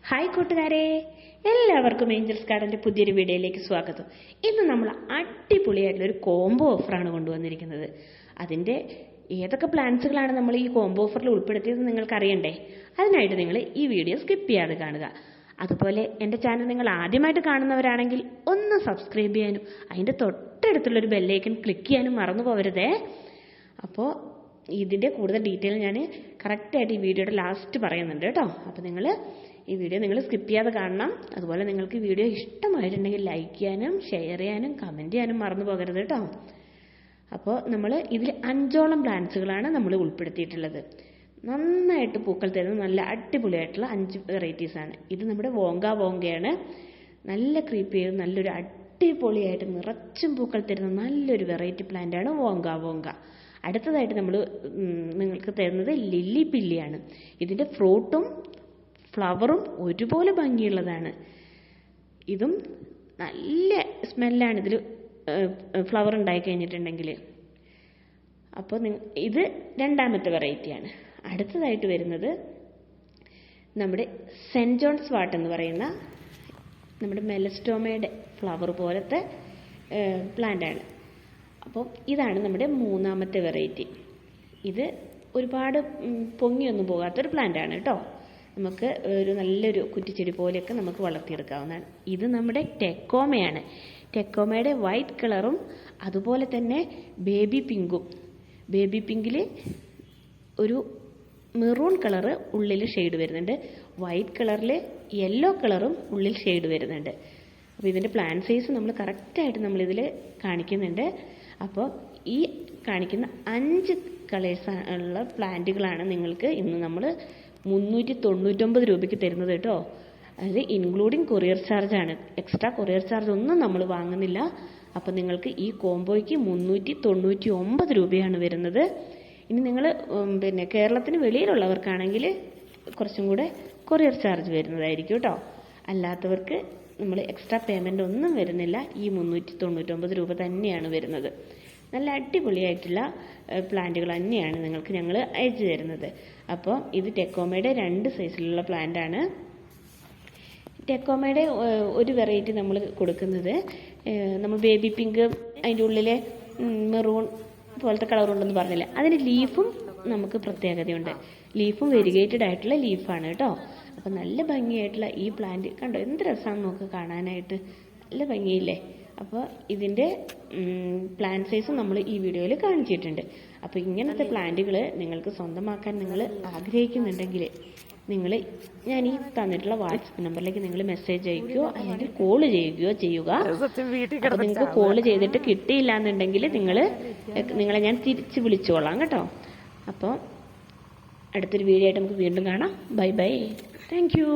Hi കൂട്ടുകാരെ, എല്ലാവർക്കും Angeles ഗാർഡന്റെ പുതിയൊരു വീഡിയോയിലേക്ക് സ്വാഗതം. ഇന്ന് നമ്മൾ അടിപൊളിയായിട്ടുള്ള ഒരു കോംബോ ഓഫറാണ് കൊണ്ടുവന്നിരിക്കുന്നത്. അതിൻ്റെ ഏതൊക്കെ പ്ലാന്റ്സുകളാണ് നമ്മൾ ഈ കോംബോ ഓഫറിൽ ഉൾപ്പെടുത്തിയത് നിങ്ങൾക്ക് അറിയണ്ടേ? അതിനായിട്ട് നിങ്ങൾ ഈ വീഡിയോ സ്കിപ്പ് ചെയ്യാതെ കാണുക. അതുപോലെ എൻ്റെ ചാനൽ നിങ്ങൾ ആദ്യമായിട്ട് കാണുന്നവരാണെങ്കിൽ ഒന്ന് സബ്സ്ക്രൈബ് ചെയ്യാനും അതിൻ്റെ തൊട്ടടുത്തുള്ളൊരു ബെല്ലൈക്കൺ ക്ലിക്ക് ചെയ്യാനും മറന്നു പോകരുതേ. അപ്പോൾ ഇതിൻ്റെ കൂടുതൽ ഡീറ്റെയിൽ ഞാൻ കറക്റ്റായിട്ട് ഈ വീഡിയോയുടെ ലാസ്റ്റ് പറയുന്നുണ്ട് കേട്ടോ. അപ്പോൾ ഈ വീഡിയോ നിങ്ങൾ സ്കിപ്പ് ചെയ്യാതെ കാണണം. അതുപോലെ നിങ്ങൾക്ക് വീഡിയോ ഇഷ്ടമായിട്ടുണ്ടെങ്കിൽ ലൈക്ക് ചെയ്യാനും ഷെയർ ചെയ്യാനും കമൻറ്റ് ചെയ്യാനും മറന്നു പോകരുത് കേട്ടോ. അപ്പോൾ നമ്മൾ ഇതിൽ 5ഓളം പ്ലാന്റ്സുകളാണ് നമ്മൾ ഉൾപ്പെടുത്തിയിട്ടുള്ളത്. നന്നായിട്ട് പൂക്കൾ തരുന്ന നല്ല അടിപൊളിയായിട്ടുള്ള 5 വെറൈറ്റീസാണ്. ഇത് നമ്മുടെ വോങ്കയാണ്. നല്ല ക്രീപ്പ് ചെയ്ത് നല്ലൊരു അടിപൊളിയായിട്ട് നിറച്ചും പൂക്കൾ തരുന്ന നല്ലൊരു വെറൈറ്റി പ്ലാന്റാണ് വോങ്ക. അടുത്തതായിട്ട് നമ്മൾ നിങ്ങൾക്ക് തരുന്നത് ലില്ലി പില്ലിയാണ്. ഇതിൻ്റെ ഫ്രൂട്ടും ഫ്ലവറും ഒരുപോലെ ഭംഗിയുള്ളതാണ്. ഇതും നല്ല സ്മെല്ലാണ് ഇതിൽ ഫ്ലവർ ഉണ്ടായി കഴിഞ്ഞിട്ടുണ്ടെങ്കിൽ. അപ്പോൾ ഇത് രണ്ടാമത്തെ വെറൈറ്റിയാണ്. അടുത്തതായിട്ട് വരുന്നത് നമ്മുടെ സെൻറ്റ് ജോൺസ് വാട്ട് എന്ന് പറയുന്ന നമ്മുടെ മെലസ്റ്റോമയുടെ ഫ്ലവർ പോലത്തെ പ്ലാന്റാണ്. അപ്പോൾ ഇതാണ് നമ്മുടെ മൂന്നാമത്തെ വെറൈറ്റി. ഇത് ഒരുപാട് പൊങ്ങിയൊന്നും പോകാത്തൊരു പ്ലാന്റാണ് കേട്ടോ. നമുക്ക് ഒരു നല്ലൊരു കുറ്റിച്ചെടി പോലെയൊക്കെ നമുക്ക് വളർത്തിയെടുക്കാവുന്നതാണ്. ഇത് നമ്മുടെ ടെക്കോമയാണ്. ടെക്കോമയുടെ വൈറ്റ് കളറും അതുപോലെ തന്നെ ബേബി പിങ്കും. ബേബി പിങ്കിൽ ഒരു മെറൂൺ കളറ് ഉള്ളിൽ ഷെയ്ഡ് വരുന്നുണ്ട്. വൈറ്റ് കളറിൽ യെല്ലോ കളറും ഉള്ളിൽ ഷെയ്ഡ് വരുന്നുണ്ട്. അപ്പോൾ ഇതിൻ്റെ പ്ലാന്റ് സൈസ് നമ്മൾ കറക്റ്റായിട്ട് നമ്മളിതിൽ കാണിക്കുന്നുണ്ട്. അപ്പോൾ ഈ കാണിക്കുന്ന 5 കളേഴ്സ് ഉള്ള പ്ലാന്റുകളാണ് നിങ്ങൾക്ക് ഇന്ന് നമ്മൾ 399 രൂപയ്ക്ക് തരുന്നത് കേട്ടോ. അത് ഇൻക്ലൂഡിങ് കൊറിയർ ചാർജാണ്. എക്സ്ട്രാ കൊറിയർ ചാർജ് ഒന്നും നമ്മൾ വാങ്ങുന്നില്ല. അപ്പോൾ നിങ്ങൾക്ക് ഈ കോംബോയ്ക്ക് 399 രൂപയാണ് വരുന്നത്. ഇനി നിങ്ങൾ കേരളത്തിന് വെളിയിലുള്ളവർക്കാണെങ്കിൽ കുറച്ചും കൂടെ കൊറിയർ ചാർജ് വരുന്നതായിരിക്കും കേട്ടോ. അല്ലാത്തവർക്ക് നമ്മൾ എക്സ്ട്രാ പേയ്മെൻ്റ് ഒന്നും വരുന്നില്ല. ഈ 399 രൂപ തന്നെയാണ് വരുന്നത്. നല്ല അടിപൊളിയായിട്ടുള്ള പ്ലാന്റുകൾ തന്നെയാണ് നിങ്ങൾക്ക് ഞങ്ങൾ അയച്ചു തരുന്നത്. അപ്പോൾ ഇത് ടെക്കോമയുടെ 2 സൈസിലുള്ള പ്ലാന്റാണ്. ടെക്കോമയുടെ ഒരു വെറൈറ്റി നമ്മൾ കൊടുക്കുന്നത് നമ്മൾ ബേബി പിങ്ക് അതിൻ്റെ ഉള്ളിലെ മെറൂൺ പോലത്തെ കളറുണ്ടെന്ന് പറഞ്ഞില്ല. അതിന് ലീഫും നമുക്ക് പ്രത്യേകതയുണ്ട്. ലീഫും വെരിഗേറ്റഡ് ആയിട്ടുള്ള ലീഫാണ് കേട്ടോ. അപ്പോൾ നല്ല ഭംഗിയായിട്ടുള്ള ഈ പ്ലാന്റ് കണ്ടോ, എന്ത് രസമാണ് നമുക്ക് കാണാനായിട്ട്, നല്ല ഭംഗിയില്ലേ. അപ്പോൾ ഇതിൻ്റെ പ്ലാന്റ് സൈസ് നമ്മൾ ഈ വീഡിയോയിൽ കാണിച്ചിട്ടുണ്ട്. അപ്പോൾ ഇങ്ങനത്തെ പ്ലാന്റുകൾ നിങ്ങൾക്ക് സ്വന്തമാക്കാൻ നിങ്ങൾ ആഗ്രഹിക്കുന്നുണ്ടെങ്കിൽ ഞാൻ ഈ തന്നിട്ടുള്ള വാട്സപ്പ് നമ്പറിലേക്ക് നിങ്ങൾ മെസ്സേജ് അയക്കുകയോ അല്ലെങ്കിൽ കോൾ ചെയ്യുകയോ ചെയ്യുക. അപ്പോൾ നിങ്ങൾക്ക് കോൾ ചെയ്തിട്ട് കിട്ടിയില്ല എന്നുണ്ടെങ്കിൽ നിങ്ങളെ ഞാൻ തിരിച്ച് വിളിച്ചോളാം കേട്ടോ. അപ്പോൾ അടുത്തൊരു വീഡിയോ ആയിട്ട് നമുക്ക് വീണ്ടും കാണാം. ബൈ. Thank you.